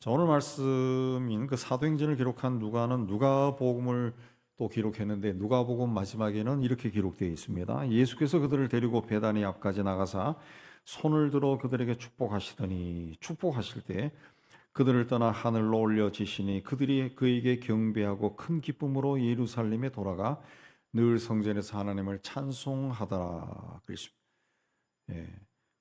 자, 오늘 말씀인 그 사도행전을 기록한 누가는 누가복음을 또 기록했는데 누가복음 마지막에는 이렇게 기록되어 있습니다. 예수께서 그들을 데리고 베다니 앞까지 나가사 손을 들어 그들에게 축복하시더니 축복하실 때 그들을 떠나 하늘로 올려지시니 그들이 그에게 경배하고 큰 기쁨으로 예루살렘에 돌아가 늘 성전에서 하나님을 찬송하더라 그랬습니다. 예.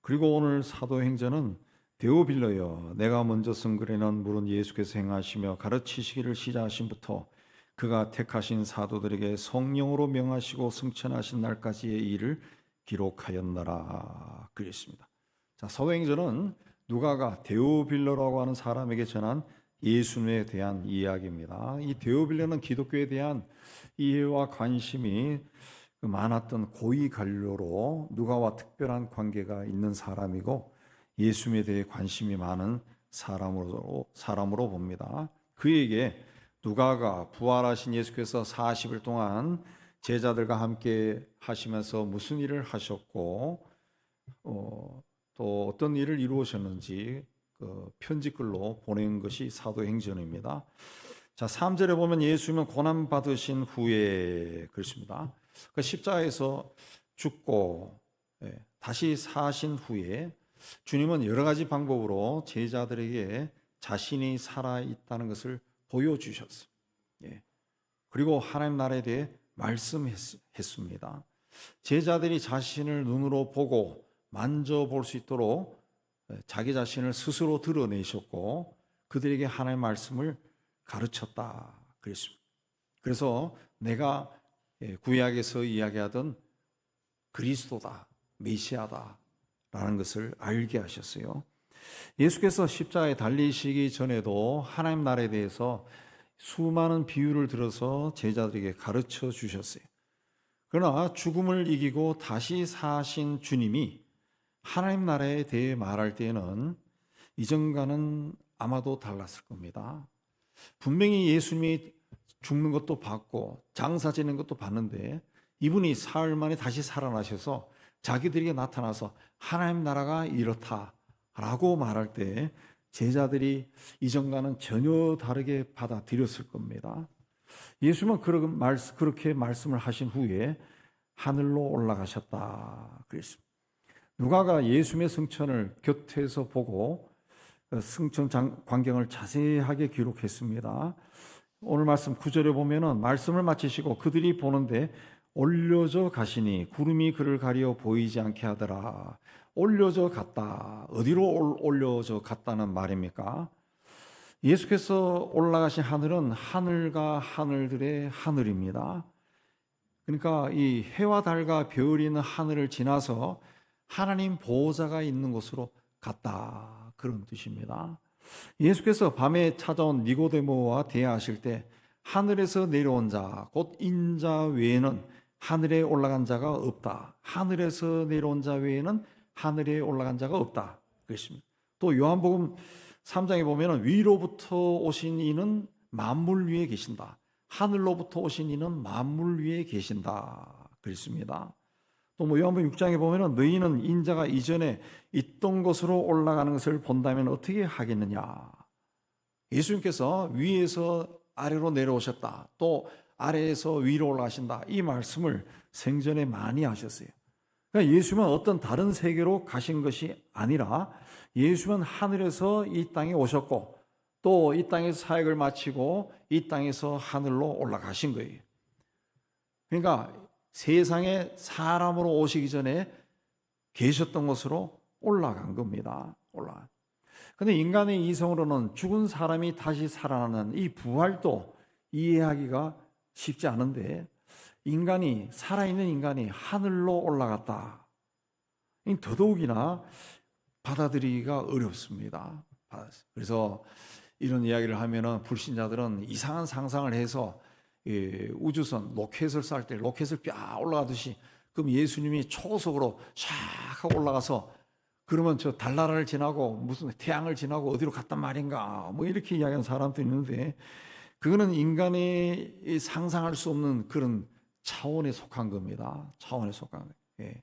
그리고 오늘 사도행전은 데오빌러여 내가 먼저 쓴 글에는 물은 예수께서 행하시며 가르치시기를 시작하신부터 그가 택하신 사도들에게 성령으로 명하시고 승천하신 날까지의 일을 기록하였노라 그랬습니다. 자, 사도행전은 누가가 데오빌러라고 하는 사람에게 전한 예수님에 대한 이야기입니다. 이 데오빌러는 기독교에 대한 이해와 관심이 많았던 고위 관료로 누가와 특별한 관계가 있는 사람이고 예수님에 대해 관심이 많은 사람으로 봅니다. 그에게 누가가 부활하신 예수께서 40일 동안 제자들과 함께 하시면서 무슨 일을 하셨고 또 어떤 일을 이루셨는지 그 편지글로 보낸 것이 사도행전입니다. 자, 3절에 보면 예수님은 고난 받으신 후에 그렇습니다. 그 십자가에서 죽고 다시 사신 후에 주님은 여러 가지 방법으로 제자들에게 자신이 살아있다는 것을 보여주셨어요. 그리고 하나님 나라에 대해 말씀했습니다. 제자들이 자신을 눈으로 보고 만져볼 수 있도록 자기 자신을 스스로 드러내셨고 그들에게 하나님의 말씀을 가르쳤다 그랬습니다. 그래서 내가 구약에서 이야기하던 그리스도다, 메시아다 라는 것을 알게 하셨어요. 예수께서 십자가에 달리시기 전에도 하나님 나라에 대해서 수많은 비유를 들어서 제자들에게 가르쳐 주셨어요. 그러나 죽음을 이기고 다시 사신 주님이 하나님 나라에 대해 말할 때에는 이전과는 아마도 달랐을 겁니다. 분명히 예수님이 죽는 것도 봤고 장사 지는 것도 봤는데 이분이 사흘 만에 다시 살아나셔서 자기들에게 나타나서 하나님 나라가 이렇다라고 말할 때 제자들이 이전과는 전혀 다르게 받아들였을 겁니다. 예수님은 그렇게 말씀을 하신 후에 하늘로 올라가셨다 그랬습니다. 누가가 예수님의 승천을 곁에서 보고 승천 광경을 자세하게 기록했습니다. 오늘 말씀 9절에 보면은 말씀을 마치시고 그들이 보는데 올려져 가시니 구름이 그를 가려 보이지 않게 하더라. 올려져 갔다. 어디로 올려져 갔다는 말입니까? 예수께서 올라가신 하늘은 하늘과 하늘들의 하늘입니다. 그러니까 이 해와 달과 별이 있는 하늘을 지나서 하나님 보호자가 있는 곳으로 갔다. 그런 뜻입니다. 예수께서 밤에 찾아온 니고데모와 대화하실 때 하늘에서 내려온 자, 곧 인자 외에는 하늘에 올라간 자가 없다. 하늘에서 내려온 자 외에는 하늘에 올라간 자가 없다. 그렇습니다. 또 요한복음 3장에 보면 위로부터 오신 이는 만물 위에 계신다. 하늘로부터 오신 이는 만물 위에 계신다. 그렇습니다. 또 요한복음 6장에 보면 너희는 인자가 이전에 있던 곳으로 올라가는 것을 본다면 어떻게 하겠느냐. 예수님께서 위에서 아래로 내려오셨다. 또 아래에서 위로 올라가신다. 이 말씀을 생전에 많이 하셨어요. 그러니까 예수님은 어떤 다른 세계로 가신 것이 아니라 예수님은 하늘에서 이 땅에 오셨고 또 이 땅에서 사역을 마치고 이 땅에서 하늘로 올라가신 거예요. 그러니까 세상에 사람으로 오시기 전에 계셨던 곳으로 올라간 겁니다. 그런데 인간의 이성으로는 죽은 사람이 다시 살아나는 이 부활도 이해하기가 쉽지 않은데 살아있는 인간이 하늘로 올라갔다. 더더욱이나 받아들이기가 어렵습니다. 그래서 이런 이야기를 하면은 불신자들은 이상한 상상을 해서 우주선 로켓을 쌀 때 로켓을 쫙 올라가듯이 그럼 예수님이 초고속으로 샥 하고 올라가서 그러면 저 달나라를 지나고 무슨 태양을 지나고 어디로 갔단 말인가 뭐 이렇게 이야기하는 사람도 있는데 그거는 인간이 상상할 수 없는 그런 차원에 속한 겁니다. 차원에 속한 거예요.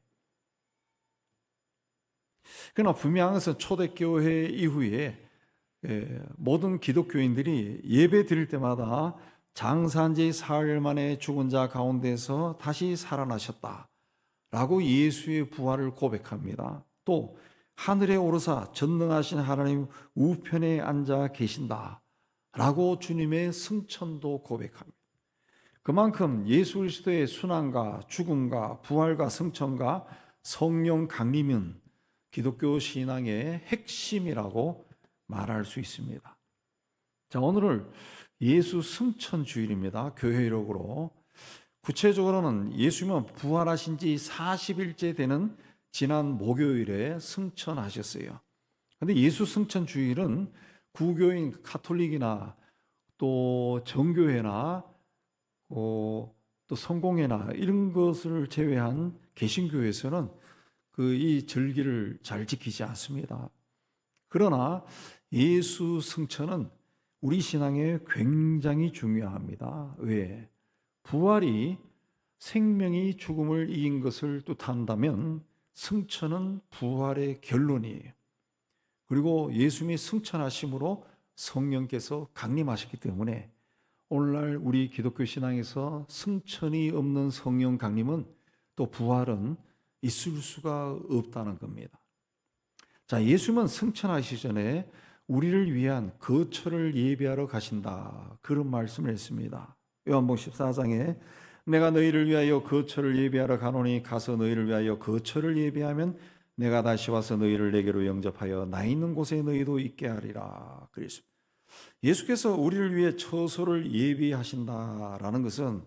그러나 분명한 것은 초대교회 이후에 모든 기독교인들이 예배 드릴 때마다 장사한 지 사흘 만에 죽은 자 가운데서 다시 살아나셨다라고 예수의 부활을 고백합니다. 또 하늘에 오르사 전능하신 하나님 우편에 앉아 계신다라고 주님의 승천도 고백합니다. 그만큼 예수 그리스도의 순환과 죽음과 부활과 승천과 성령 강림은 기독교 신앙의 핵심이라고 말할 수 있습니다. 자, 오늘은 예수 승천 주일입니다. 교회력으로. 구체적으로는 예수님은 부활하신 지 40일째 되는 지난 목요일에 승천하셨어요. 그런데 예수 승천 주일은 구교인 카톨릭이나 또 정교회나 또 성공회나 이런 것을 제외한 개신교에서는 이 절기를 잘 지키지 않습니다. 그러나 예수 승천은 우리 신앙에 굉장히 중요합니다. 왜? 부활이 생명이 죽음을 이긴 것을 뜻한다면 승천은 부활의 결론이에요. 그리고 예수님이 승천하심으로 성령께서 강림하셨기 때문에 오늘날 우리 기독교 신앙에서 승천이 없는 성령 강림은 또 부활은 있을 수가 없다는 겁니다. 자, 예수님은 승천하시기 전에 우리를 위한 거처를 예비하러 가신다, 그런 말씀을 했습니다. 요한복음 14장에 내가 너희를 위하여 거처를 예비하러 가노니 가서 너희를 위하여 거처를 예비하면 내가 다시 와서 너희를 내게로 영접하여 나 있는 곳에 너희도 있게 하리라 그랬습니다. 예수께서 우리를 위해 처소를 예비하신다라는 것은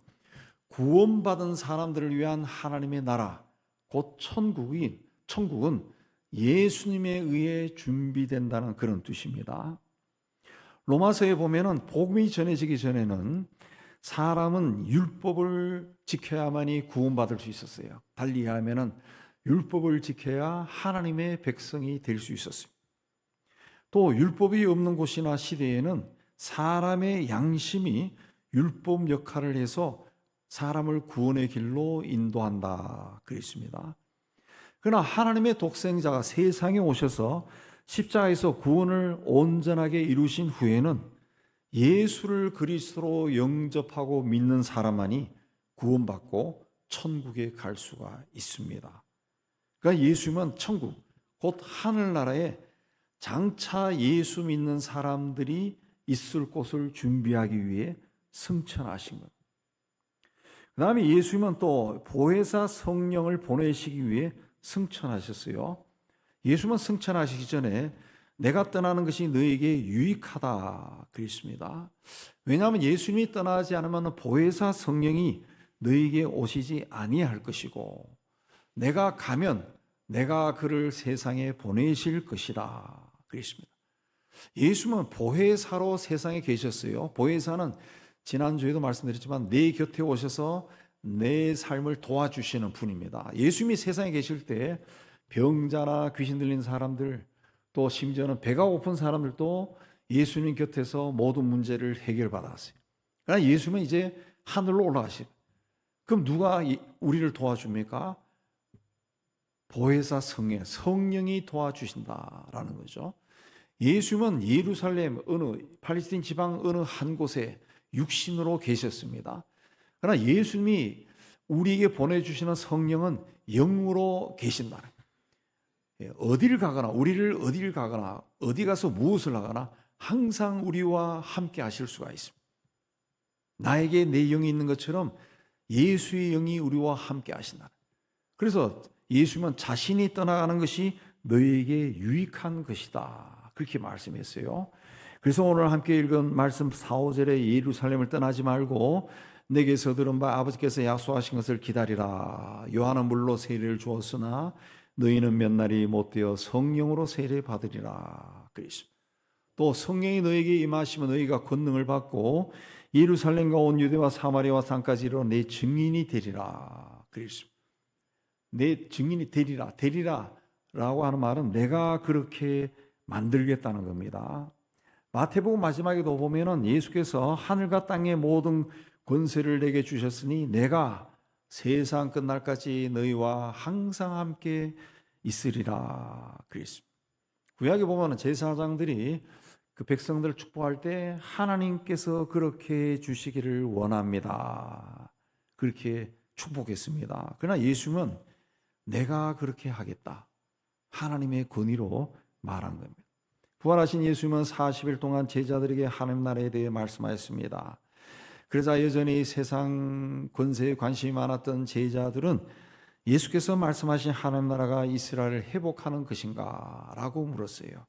구원받은 사람들을 위한 하나님의 나라, 곧 천국은 예수님에 의해 준비된다는 그런 뜻입니다. 로마서에 보면은 복음이 전해지기 전에는 사람은 율법을 지켜야만이 구원받을 수 있었어요. 달리 하면은 율법을 지켜야 하나님의 백성이 될 수 있었습니다. 또 율법이 없는 곳이나 시대에는 사람의 양심이 율법 역할을 해서 사람을 구원의 길로 인도한다 그랬습니다. 그러나 하나님의 독생자가 세상에 오셔서 십자가에서 구원을 온전하게 이루신 후에는 예수를 그리스도로 영접하고 믿는 사람만이 구원받고 천국에 갈 수가 있습니다. 그러니까 예수님은 천국, 곧 하늘나라에 장차 예수 믿는 사람들이 있을 곳을 준비하기 위해 승천하신 것. 그 다음에 예수님은 또 보혜사 성령을 보내시기 위해 승천하셨어요. 예수님은 승천하시기 전에 내가 떠나는 것이 너에게 유익하다 그랬습니다. 왜냐하면 예수님이 떠나지 않으면 보혜사 성령이 너에게 오시지 아니할 것이고 내가 가면 내가 그를 세상에 보내실 것이다 그랬습니다. 예수님은 보혜사로 세상에 계셨어요. 보혜사는 지난주에도 말씀드렸지만 내 곁에 오셔서 내 삶을 도와주시는 분입니다. 예수님이 세상에 계실 때 병자나 귀신 들린 사람들, 또 심지어는 배가 고픈 사람들도 예수님 곁에서 모든 문제를 해결받았어요. 그러나 예수님은 이제 하늘로 올라가시고, 그럼 누가 우리를 도와줍니까? 보혜사 성령이 도와주신다라는 거죠. 예수님은 예루살렘 팔레스틴 지방 어느 한 곳에 육신으로 계셨습니다. 그러나 예수님이 우리에게 보내주시는 성령은 영으로 계신다. 어디를 가거나 우리를 어디를 가거나 어디 가서 무엇을 하거나 항상 우리와 함께 하실 수가 있습니다. 나에게 내 영이 있는 것처럼 예수의 영이 우리와 함께 하신다. 그래서 예수님은 자신이 떠나가는 것이 너에게 유익한 것이다, 그렇게 말씀했어요. 그래서 오늘 함께 읽은 말씀 4, 5절에 예루살렘을 떠나지 말고 내게서 들은 바 아버지께서 약속하신 것을 기다리라. 요한은 물로 세례를 주었으나 너희는 몇 날이 못되어 성령으로 세례 받으리라 그랬습니다. 또 성령이 너에게 임하시면 너희가 권능을 받고 예루살렘과 온 유대와 사마리아와 산까지 이르러 내 증인이 되리라 그랬습니다. 내 증인이 되리라라고 하는 말은 내가 그렇게 만들겠다는 겁니다. 마태복음 마지막에도 보면은 예수께서 하늘과 땅의 모든 권세를 내게 주셨으니 내가 세상 끝날까지 너희와 항상 함께 있으리라 그랬습니다. 구약에 보면 제사장들이 그 백성들을 축복할 때 하나님께서 그렇게 해 주시기를 원합니다. 그렇게 축복했습니다. 그러나 예수님은 내가 그렇게 하겠다. 하나님의 권위로 말한 겁니다. 부활하신 예수님은 40일 동안 제자들에게 하나님 나라에 대해 말씀하였습니다. 그러자 여전히 세상 권세에 관심이 많았던 제자들은 예수께서 말씀하신 하나님 나라가 이스라엘을 회복하는 것인가? 라고 물었어요.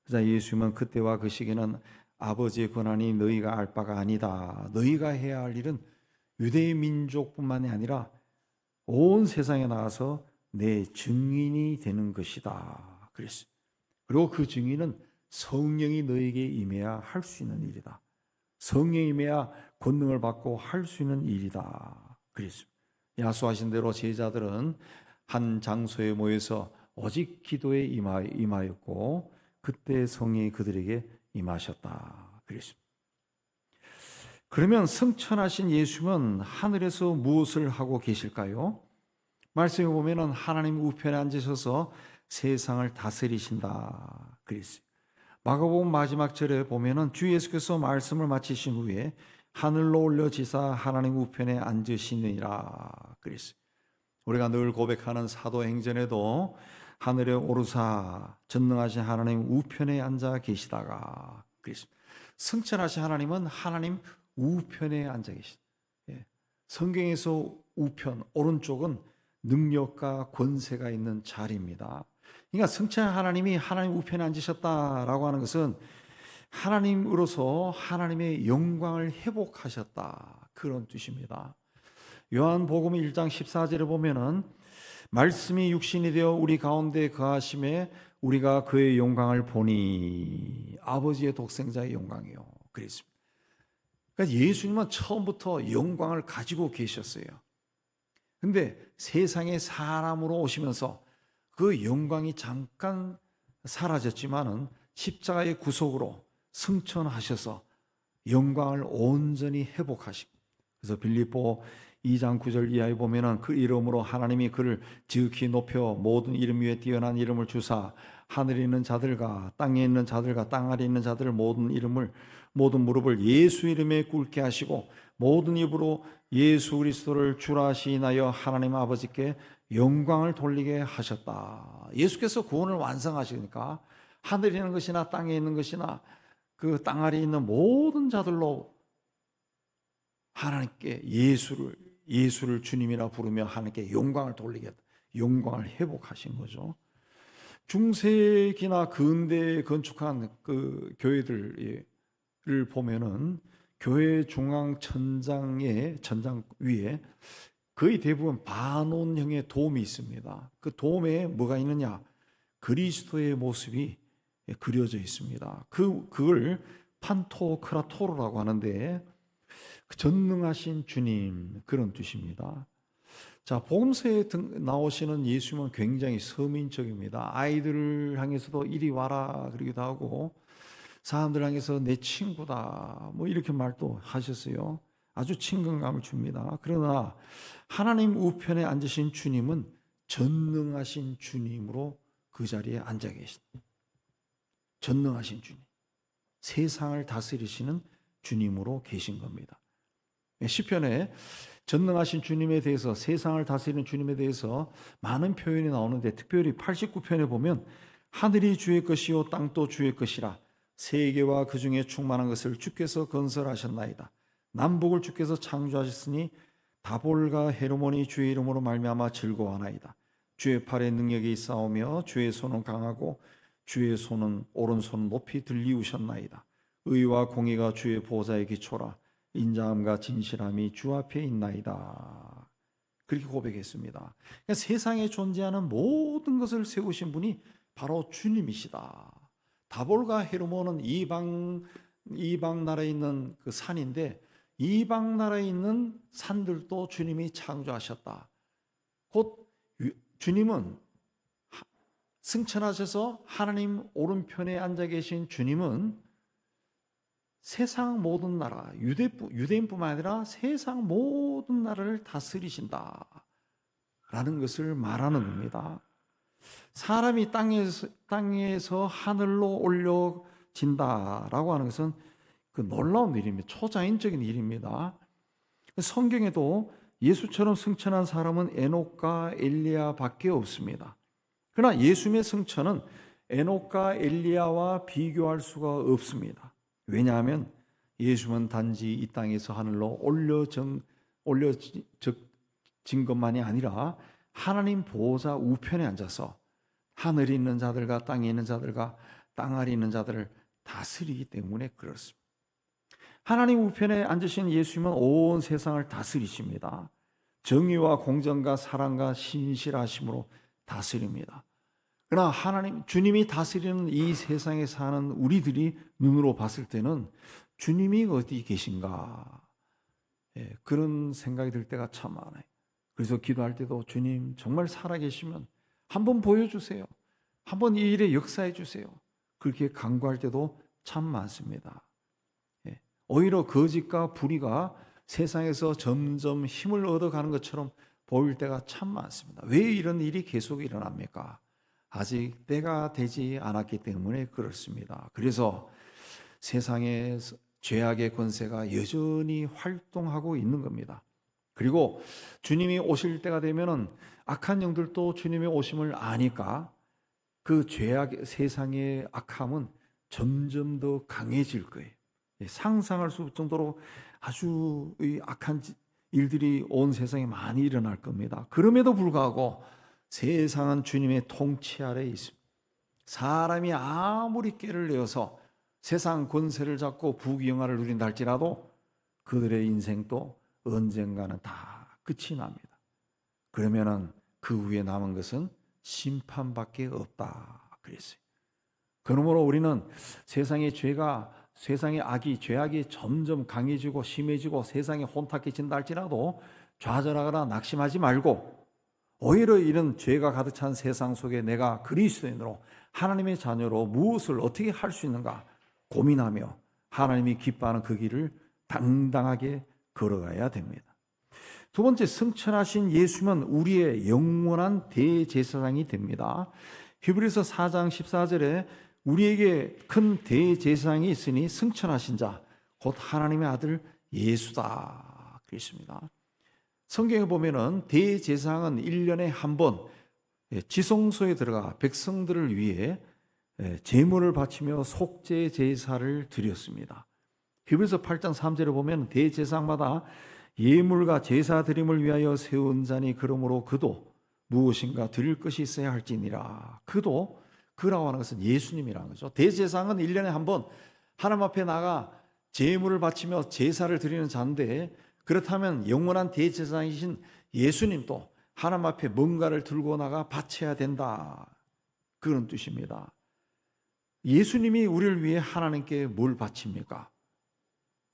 그러자 예수님은 그때와 그 시기는 아버지의 권한이 너희가 알 바가 아니다. 너희가 해야 할 일은 유대 민족뿐만이 아니라 온 세상에 나가서 내 증인이 되는 것이다. 그랬어요. 그리고 그 증인은 성령이 너에게 임해야 할 수 있는 일이다. 성령이 임해야 권능을 받고 할 수 있는 일이다. 그랬습니다. 약속하신 대로 제자들은 한 장소에 모여서 오직 기도에 임하였고 그때 성령이 그들에게 임하셨다. 그랬습니다. 그러면 승천하신 예수님은 하늘에서 무엇을 하고 계실까요? 말씀에 보면은 하나님 우편에 앉으셔서 세상을 다스리신다. 그랬어요. 마가복음 마지막 절에 보면은 주 예수께서 말씀을 마치신 후에 하늘로 올려지사 하나님 우편에 앉으시느니라. 그랬어요. 우리가 늘 고백하는 사도행전에도 하늘에 오르사 전능하신 하나님 우편에 앉아 계시다가 그랬습니다. 승천하신 하나님은 하나님 우편에 앉아 계시다. 성경에서 우편, 오른쪽은 능력과 권세가 있는 자리입니다. 그러니까 승천한 하나님이 하나님 우편에 앉으셨다라고 하는 것은 하나님으로서 하나님의 영광을 회복하셨다. 그런 뜻입니다. 요한복음 1장 14절에 보면은 말씀이 육신이 되어 우리 가운데 거하심에 우리가 그의 영광을 보니 아버지의 독생자의 영광이요. 그랬습니다. 그러니까 예수님은 처음부터 영광을 가지고 계셨어요. 근데 세상에 사람으로 오시면서 그 영광이 잠깐 사라졌지만은 십자가의 구속으로 승천하셔서 영광을 온전히 회복하시고, 그래서 빌립보 2장 9절 이하에 보면은 그 이름으로 하나님이 그를 지극히 높여 모든 이름 위에 뛰어난 이름을 주사 하늘에 있는 자들과 땅에 있는 자들과 땅 아래 있는 자들 모든 무릎을 예수 이름에 꿇게 하시고 모든 입으로 예수 그리스도를 주라 시인하여 하나님 아버지께 영광을 돌리게 하셨다. 예수께서 구원을 완성하시니까 하늘에 있는 것이나 땅에 있는 것이나 그 땅 아래에 있는 모든 자들로 하나님께 예수를 주님이라 부르며 하나님께 영광을 돌리겠다. 영광을 회복하신 거죠. 중세기나 근대에 건축한 그 교회들을 보면은 교회 중앙 전장 위에 거의 대부분 반원형의 돔이 있습니다. 그 돔에 뭐가 있느냐? 그리스도의 모습이 그려져 있습니다. 그걸 판토크라토르라고 하는데 전능하신 주님 그런 뜻입니다. 자, 복음서에 나오시는 예수님은 굉장히 서민적입니다. 아이들을 향해서도 이리 와라 그러기도 하고 사람들 향해서 내 친구다 뭐 이렇게 말도 하셨어요. 아주 친근감을 줍니다. 그러나 하나님 우편에 앉으신 주님은 전능하신 주님으로 그 자리에 앉아 계십니다. 전능하신 주님, 세상을 다스리시는 주님으로 계신 겁니다. 시편에 전능하신 주님에 대해서, 세상을 다스리는 주님에 대해서 많은 표현이 나오는데 특별히 89편에 보면 하늘이 주의 것이요 땅도 주의 것이라 세계와 그 중에 충만한 것을 주께서 건설하셨나이다. 남북을 주께서 창조하셨으니 다볼과 헤르몬이 주의 이름으로 말미암아 즐거워하나이다. 주의 팔에 능력이 있사오며 주의 손은 강하고 주의 손은 오른손은 높이 들리우셨나이다. 의와 공의가 주의 보좌의 기초라. 인자함과 진실함이 주 앞에 있나이다. 그렇게 고백했습니다. 그러니까 세상에 존재하는 모든 것을 세우신 분이 바로 주님이시다. 다볼과 헤르몬은 이방 나라에 있는 그 산인데 이방 나라에 있는 산들도 주님이 창조하셨다. 곧 주님은 승천하셔서 하나님 오른편에 앉아 계신 주님은 세상 모든 나라, 유대인뿐만 아니라 세상 모든 나라를 다스리신다 라는 것을 말하는 겁니다. 사람이 땅에서 하늘로 올려 진다라고 하는 것은 그 놀라운 일입니다. 초자연적인 일입니다. 성경에도 예수처럼 승천한 사람은 에녹과 엘리야밖에 없습니다. 그러나 예수님의 승천은 에녹과 엘리야와 비교할 수가 없습니다. 왜냐하면 예수님은 단지 이 땅에서 하늘로 올려진 것만이 아니라 하나님 보호자 우편에 앉아서 하늘에 있는 자들과 땅에 있는 자들과 땅 아래 있는 자들을 다스리기 때문에 그렇습니다. 하나님 우편에 앉으신 예수님은 온 세상을 다스리십니다. 정의와 공정과 사랑과 신실하심으로 다스립니다. 그러나 주님이 다스리는 이 세상에 사는 우리들이 눈으로 봤을 때는 주님이 어디 계신가? 그런 생각이 들 때가 참 많아요. 그래서 기도할 때도 주님 정말 살아계시면 한번 보여주세요. 한번 이 일에 역사해 주세요. 그렇게 간구할 때도 참 많습니다. 오히려 거짓과 불의가 세상에서 점점 힘을 얻어가는 것처럼 보일 때가 참 많습니다. 왜 이런 일이 계속 일어납니까? 아직 때가 되지 않았기 때문에 그렇습니다. 그래서 세상에 죄악의 권세가 여전히 활동하고 있는 겁니다. 그리고 주님이 오실 때가 되면은 악한 영들도 주님의 오심을 아니까 그 세상의 악함은 점점 더 강해질 거예요. 상상할 수 없을 정도로 아주 악한 일들이 온 세상에 많이 일어날 겁니다. 그럼에도 불구하고 세상은 주님의 통치 아래에 있습니다. 사람이 아무리 꾀를 내어서 세상 권세를 잡고 부귀영화를 누린다 할지라도 그들의 인생도 언젠가는 다 끝이 납니다. 그러면은 그 후에 남은 것은 심판밖에 없다 그랬어요. 그러므로 우리는 세상의 죄악이 점점 강해지고 심해지고 세상에 혼탁해진다 할지라도 좌절하거나 낙심하지 말고 오히려 이런 죄가 가득 찬 세상 속에 내가 그리스도인으로 하나님의 자녀로 무엇을 어떻게 할 수 있는가 고민하며 하나님이 기뻐하는 그 길을 당당하게 걸어가야 됩니다. 두 번째, 승천하신 예수님은 우리의 영원한 대제사장이 됩니다. 히브리서 4장 14절에 우리에게 큰 대제사장이 있으니 승천하신 자 곧 하나님의 아들 예수다 그랬습니다. 성경에 보면은 대제사장은 1년에 한 번 지성소에 들어가 백성들을 위해 제물을 바치며 속죄 제사를 드렸습니다. 히브리서 8장 3절에 보면 대제사장마다 예물과 제사 드림을 위하여 세운 자니 그러므로 그도 무엇인가 드릴 것이 있어야 할지니라. 그라고 하는 것은 예수님이라는 거죠. 대제사장은 1년에 한 번 하나님 앞에 나가 제물을 바치며 제사를 드리는 자인데, 그렇다면 영원한 대제사장이신 예수님도 하나님 앞에 뭔가를 들고 나가 바쳐야 된다, 그런 뜻입니다. 예수님이 우리를 위해 하나님께 뭘 바칩니까?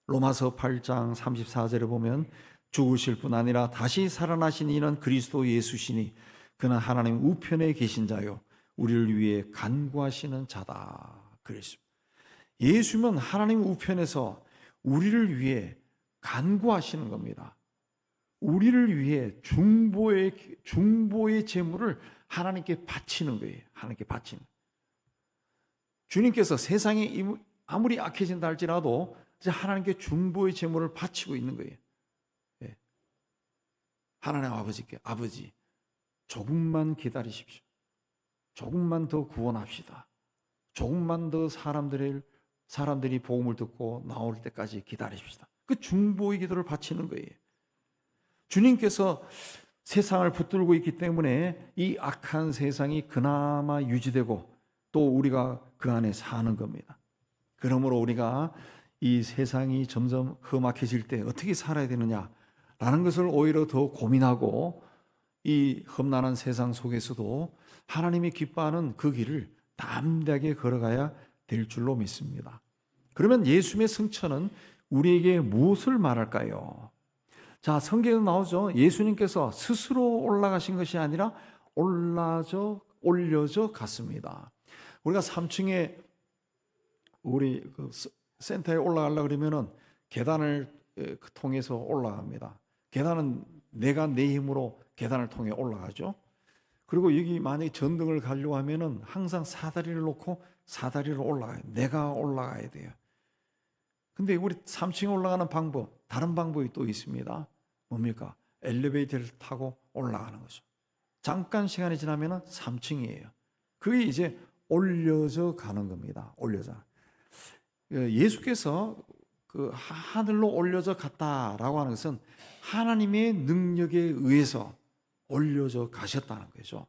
로마서 8장 34절에 보면 죽으실 뿐 아니라 다시 살아나신 이는 그리스도 예수시니 그는 하나님 우편에 계신 자요 우리를 위해 간구하시는 자다 그랬습니다. 예수님은 하나님 우편에서 우리를 위해 간구하시는 겁니다. 우리를 위해 중보의 제물을 하나님께 바치는 거예요. 하나님께 바치는. 주님께서 세상이 아무리 악해진다 할지라도 이제 하나님께 중보의 제물을 바치고 있는 거예요. 네. 하나님 아버지께, 아버지 조금만 기다리십시오. 조금만 더 구원합시다. 조금만 더 사람들이 복음을 듣고 나올 때까지 기다리십시다. 그 중보의 기도를 바치는 거예요. 주님께서 세상을 붙들고 있기 때문에 이 악한 세상이 그나마 유지되고 또 우리가 그 안에 사는 겁니다. 그러므로 우리가 이 세상이 점점 험악해질 때 어떻게 살아야 되느냐라는 것을 오히려 더 고민하고 이 험난한 세상 속에서도 하나님이 기뻐하는 그 길을 담대하게 걸어가야 될 줄로 믿습니다. 그러면 예수님의 승천은 우리에게 무엇을 말할까요? 자, 성경에 나오죠. 예수님께서 스스로 올라가신 것이 아니라 올려져 갔습니다. 우리가 3층에 우리 센터에 올라가려고 그러면은 계단을 통해서 올라갑니다. 계단은 내가 내 힘으로 계단을 통해 올라가죠. 그리고 여기 만약에 전등을 가려고 하면은 항상 사다리를 놓고 사다리로 올라가요. 내가 올라가야 돼요. 근데 우리 3층에 올라가는 방법, 다른 방법이 또 있습니다. 뭡니까? 엘리베이터를 타고 올라가는 거죠. 잠깐 시간이 지나면 3층이에요. 그게 이제 올려져 가는 겁니다. 올려져. 예수께서 그 하늘로 올려져 갔다라고 하는 것은 하나님의 능력에 의해서 올려져 가셨다는 거죠.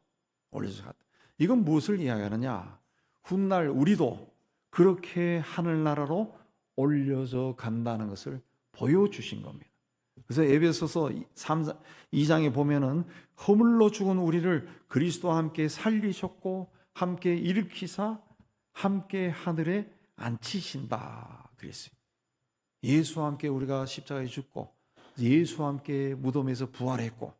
올려져 갔다. 이건 무엇을 이야기하느냐? 훗날 우리도 그렇게 하늘나라로 올려져 간다는 것을 보여주신 겁니다. 그래서 에베소서 2장에 보면은 허물로 죽은 우리를 그리스도와 함께 살리셨고 함께 일으키사 함께 하늘에 앉히신다 그랬어요. 예수와 함께 우리가 십자가에 죽고 예수와 함께 무덤에서 부활했고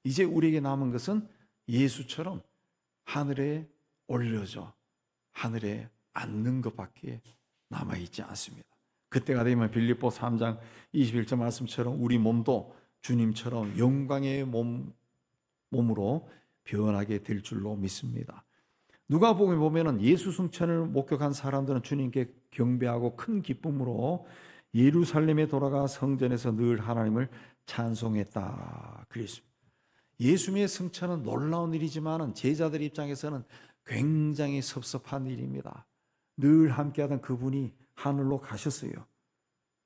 이제 우리에게 남은 것은 예수처럼 하늘에 올려져 하늘에 앉는 것밖에 남아있지 않습니다. 그때가 되면 빌립보 3장 21절 말씀처럼 우리 몸도 주님처럼 영광의 몸으로 변하게 될 줄로 믿습니다. 누가복음에 보면은 예수 승천을 목격한 사람들은 주님께 경배하고 큰 기쁨으로 예루살렘에 돌아가 성전에서 늘 하나님을 찬송했다 그랬습니다. 예수님의 승천은 놀라운 일이지만 제자들 입장에서는 굉장히 섭섭한 일입니다. 늘 함께하던 그분이 하늘로 가셨어요.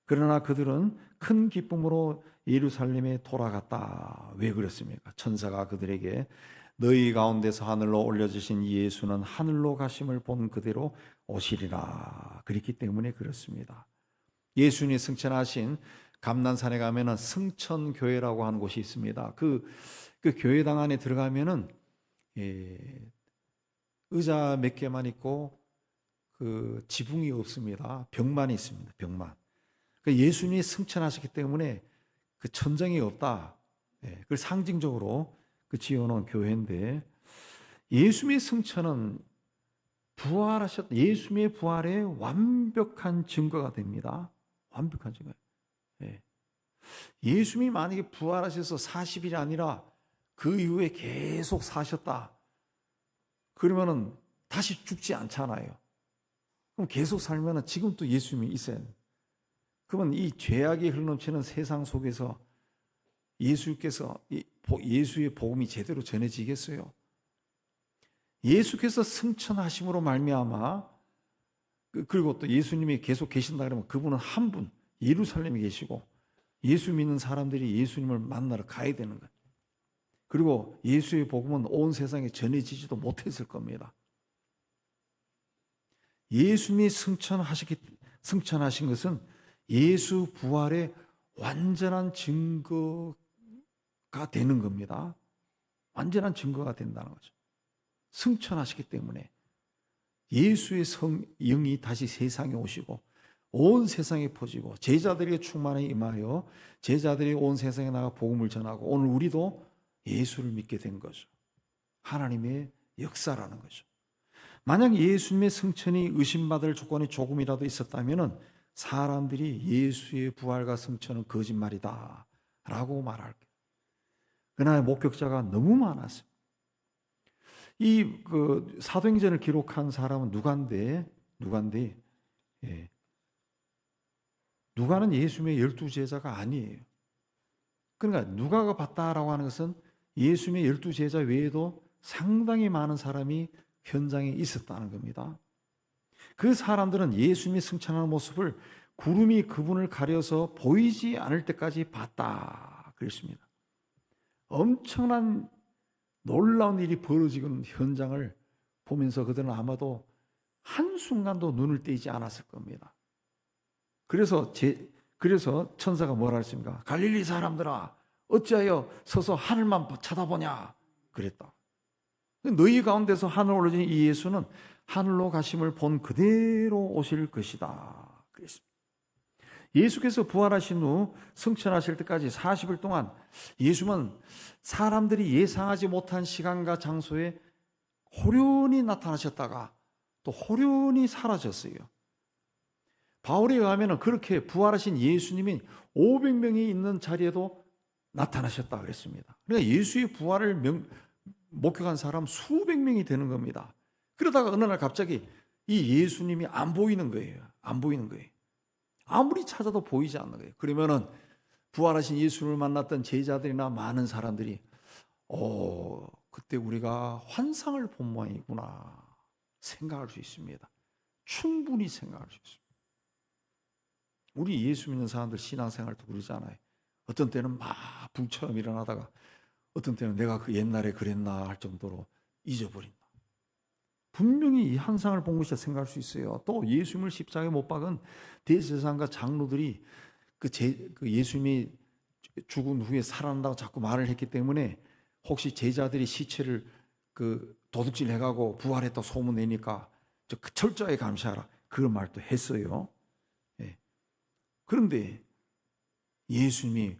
그러나 그들은 큰 기쁨으로 예루살렘에 돌아갔다. 왜 그랬습니까? 천사가 그들에게 너희 가운데서 하늘로 올려주신 예수는 하늘로 가심을 본 그대로 오시리라. 그렇기 때문에 그렇습니다. 예수님이 승천하신 감난산에 가면은 승천교회라고 하는 곳이 있습니다. 그 교회당 안에 들어가면은 의자 몇 개만 있고 그 지붕이 없습니다. 벽만 있습니다. 벽만. 그러니까 예수님이 승천하셨기 때문에 그 천정이 없다. 그걸 상징적으로 그 지어놓은 교회인데 예수님의 승천은 예수님의 부활의 완벽한 증거가 됩니다. 완벽한 증거. 예수님이 만약에 부활하셔서 40일이 아니라 그 이후에 계속 사셨다. 그러면은 다시 죽지 않잖아요. 그럼 계속 살면은 지금 또 예수님이 있어야 돼요. 그러면 이 죄악이 흘러넘치는 세상 속에서 예수께서 예수의 복음이 제대로 전해지겠어요? 예수께서 승천하심으로 말미암아 그리고 또 예수님이 계속 계신다 그러면 그분은 한 분 예루살렘에 계시고 예수 믿는 사람들이 예수님을 만나러 가야 되는 거예요. 그리고 예수의 복음은 온 세상에 전해지지도 못했을 겁니다. 예수님이 승천하신 것은 예수 부활의 완전한 증거가 되는 겁니다. 완전한 증거가 된다는 거죠. 승천하시기 때문에 예수의 영이 다시 세상에 오시고 온 세상에 퍼지고 제자들에게 충만에 임하여 제자들이 온 세상에 나가 복음을 전하고 오늘 우리도 예수를 믿게 된 거죠. 하나님의 역사라는 거죠. 만약 예수님의 승천이 의심받을 조건이 조금이라도 있었다면 사람들이 예수의 부활과 승천은 거짓말이다 라고 말할 거예요. 그러나 목격자가 너무 많았어요. 이 사도행전을 기록한 사람은 누가인데 누가는 예수님의 12제자가 아니에요. 그러니까 누가가 봤다라고 하는 것은 예수님의 12제자 외에도 상당히 많은 사람이 현장에 있었다는 겁니다. 그 사람들은 예수님이 승천하는 모습을 구름이 그분을 가려서 보이지 않을 때까지 봤다 그랬습니다. 엄청난 놀라운 일이 벌어지는 현장을 보면서 그들은 아마도 한순간도 눈을 떼지 않았을 겁니다. 그래서 천사가 뭐라 했습니까? 갈릴리 사람들아 어찌하여 서서 하늘만 쳐다보냐 그랬다. 너희 가운데서 하늘 올라진 이 예수는 하늘로 가심을 본 그대로 오실 것이다 그랬습니다. 예수께서 부활하신 후 승천하실 때까지 40일 동안 예수는 사람들이 예상하지 못한 시간과 장소에 호련히 나타나셨다가 또 호련히 사라졌어요. 바울에 의하면 그렇게 부활하신 예수님이 500명이 있는 자리에도 나타나셨다 그랬습니다. 그러니까 예수의 부활을 목격한 사람 수백 명이 되는 겁니다. 그러다가 어느 날 갑자기 이 예수님이 안 보이는 거예요. 안 보이는 거예요. 아무리 찾아도 보이지 않는 거예요. 그러면은 부활하신 예수를 만났던 제자들이나 많은 사람들이 그때 우리가 환상을 본 모양이구나 생각할 수 있습니다. 충분히 생각할 수 있습니다. 우리 예수 믿는 사람들 신앙생활도 그러잖아요. 어떤 때는 막 불처럼 일어나다가 어떤 때는 내가 그 옛날에 그랬나 할 정도로 잊어버린다. 분명히 이 환상을 본 것이라 생각할 수 있어요. 또 예수님을 십자가에 못 박은 대제사장과 장로들이 그 예수님이 죽은 후에 살아난다고 자꾸 말을 했기 때문에 혹시 제자들이 시체를 그 도둑질 해가고 부활했다 소문 내니까 철저하게 감시하라 그런 말도 했어요. 예. 그런데 예수님이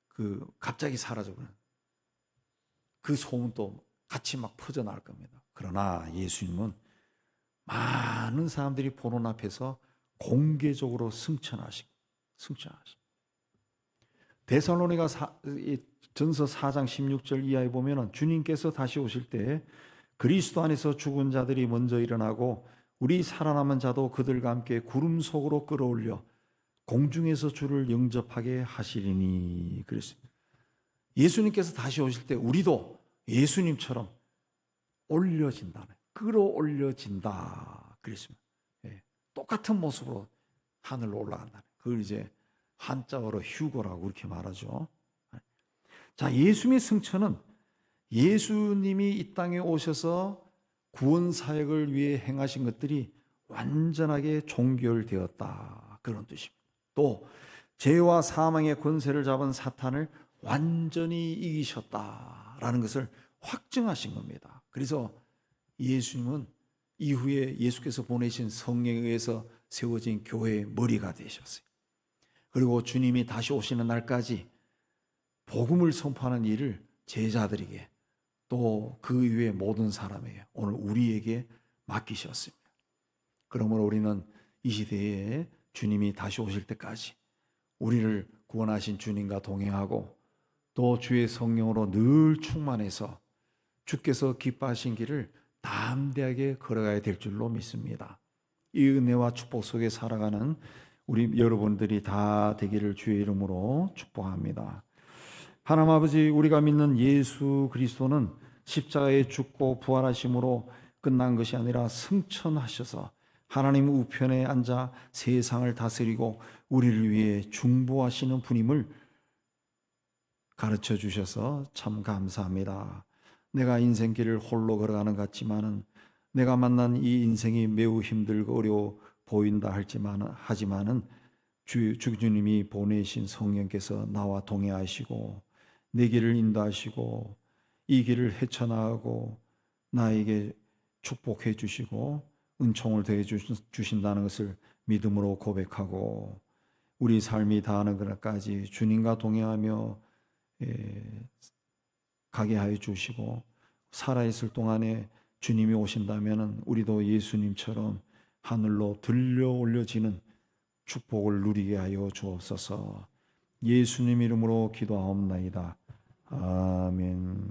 그 갑자기 사라져버린 그 소문도 같이 막 퍼져나갈 겁니다. 그러나 예수님은 많은 사람들이 보는 앞에서 공개적으로 승천하시고 데살로니가 전서 4장 16절 이하에 보면은 주님께서 다시 오실 때 그리스도 안에서 죽은 자들이 먼저 일어나고 우리 살아남은 자도 그들과 함께 구름 속으로 끌어올려 공중에서 주를 영접하게 하시리니 그랬습니다. 예수님께서 다시 오실 때 우리도 예수님처럼 올려진다, 끌어올려진다 그랬습니다. 예, 똑같은 모습으로 하늘로 올라간다. 그걸 이제 한자어로 휴거라고 그렇게 말하죠. 자, 예수님의 승천은 예수님이 이 땅에 오셔서 구원 사역을 위해 행하신 것들이 완전하게 종결되었다 그런 뜻입니다. 또 죄와 사망의 권세를 잡은 사탄을 완전히 이기셨다라는 것을 확증하신 겁니다. 그래서 예수님은 이후에 예수께서 보내신 성령에 의해서 세워진 교회의 머리가 되셨어요. 그리고 주님이 다시 오시는 날까지 복음을 선포하는 일을 제자들에게 또 그 이후의 모든 사람에게 오늘 우리에게 맡기셨습니다. 그러므로 우리는 이 시대에 주님이 다시 오실 때까지 우리를 구원하신 주님과 동행하고 또 주의 성령으로 늘 충만해서 주께서 기뻐하신 길을 담대하게 걸어가야 될 줄로 믿습니다. 이 은혜와 축복 속에 살아가는 우리 여러분들이 다 되기를 주의 이름으로 축복합니다. 하나님 아버지, 우리가 믿는 예수 그리스도는 십자가에 죽고 부활하심으로 끝난 것이 아니라 승천하셔서 하나님 우편에 앉아 세상을 다스리고 우리를 위해 중보하시는 분임을 가르쳐 주셔서 참 감사합니다. 내가 인생길을 홀로 걸어가는 것 같지만은 내가 만난 이 인생이 매우 힘들고 어려워 보인다 하지만은 주님이 보내신 성령께서 나와 동행하시고 내 길을 인도하시고 이 길을 헤쳐나가고 나에게 축복해 주시고 은총을 더해 주신다는 것을 믿음으로 고백하고 우리 삶이 다하는 그날까지 주님과 동행하며 가게 하여 주시고 살아있을 동안에 주님이 오신다면 우리도 예수님처럼 하늘로 들려 올려지는 축복을 누리게 하여 주옵소서. 예수님 이름으로 기도하옵나이다. 아멘.